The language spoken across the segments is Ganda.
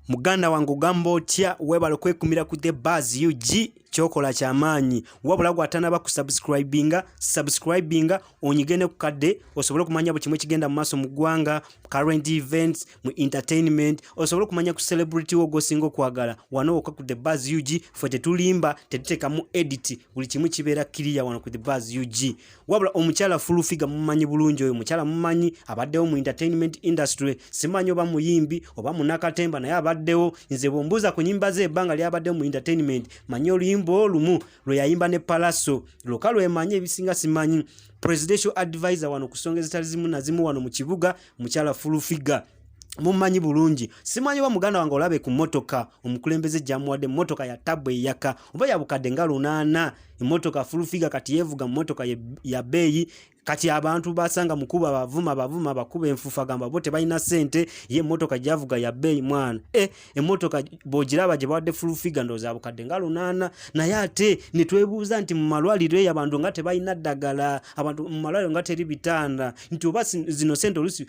Muganda wangu gambo tia webale kwekumira ku The Buzz UG chokola chamanyi wabula gwatanaba ku subscribinga onyigene ku kadde osobole kumanya buli kimwe kigenda mu maso mu gwanga current events mu entertainment osobole kumanya ku celebrity wo gosingo kwagala wano ku The Buzz UG fote tulimba teteka mu edit buli kimwe kibera clear wano ku The Buzz UG wabula omuchala full figure mumanyi bulungi oyo muchala mumanyi abaddewo mu entertainment industry simanyi oba muyimbi oba munakatemba naye abaddewo nze bombuza ku nyimba ze banga lyabaddewo mu entertainment manyi oluyimbo olumu lwe yayimba ne Palaso lokalo emanye ebisinga simanyi presidential advisor wano kusongeza talizimu nazimu wano mu kibuga muchala full figure mumanyi bulungi simanyi wa muganda wange olabe ku motoka omukulembeze jamuwadde motoka ya tabwe yaka oba yabukadde nga 8 emotoka full figure kati yevuga motoka ya beyi kati abantu basanga mukuba bavuma bakuba enfufa gamba bote balina sente ye motoka javuga ya beyi mwana emotoka bojiraba je bawadde full figure ndoza abukadde nga 8 na yate nitwebuuza nti mu malwaliro y'abantu ngate balina ddagala abantu mu malwaliro ngate libitanda nti oba zino sente olusi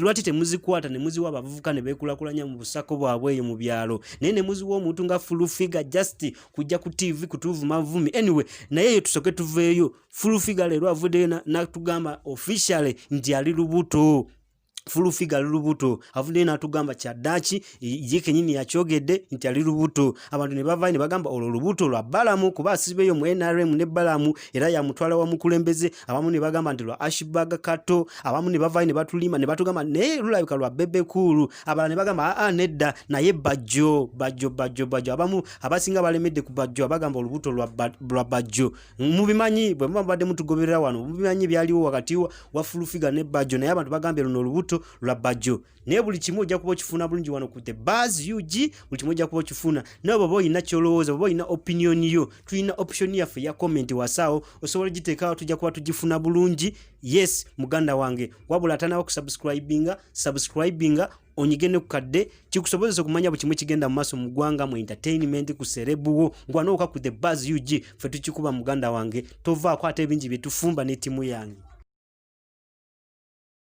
lwati temuzikwata ne muzi wabavuka ne bekulakulanya mu busako bwabwe mu byalo nene muzi wo muntu nga full figure just kujja ku TV kutuvu mavumi anyway naye tusoke tuveeyo full figure lero avude na tugamba officially ndi ali lubuto full figure lubuto avude na tugamba kyadachi yike nyini yakyogedde nti ali lubuto abantu ne bava ne bagamba olo lubuto lwa balamu kuba sibeyo mu NRM ne balamu era ya mutwala wa mukulembeze abamu ne bagamba nti lwa Ashbaga Kato abamu ne bava ne batulima ne batugamba ne lulabika lwa bebe kulu abala ne bagamba nedda naye bajjo abamu abasinga balemedde ku bajjo abagamba olubuto lwa bajjo mubimanyi bwe mbadde mutugoberera wano mubimanyi byaliwo wakati wa full figure ne bajjo naye abantu bagambe luno olubuto lwa bajjo ne buli kimu ojja kuba kifuna bulungi wano ku The Buzz UG buli kimu ojja kuba kifuna nabo boyina kyolowooza boyina opinion yo tulina option yaffe ya comment wasaawo osobola giteekawo tujja kuba tugifuna bulungi yes muganda wange wabula atanawo ku subscribinga onyigene ku kadde kikusobozesa kumanya buli kimwe kigenda mu maso mu gwanga mu entertainment ku cerebuwo ngwanoka ku The Buzz UG fe tukikuba muganda wange tovaako ate bingi bitufumba ne timu yange.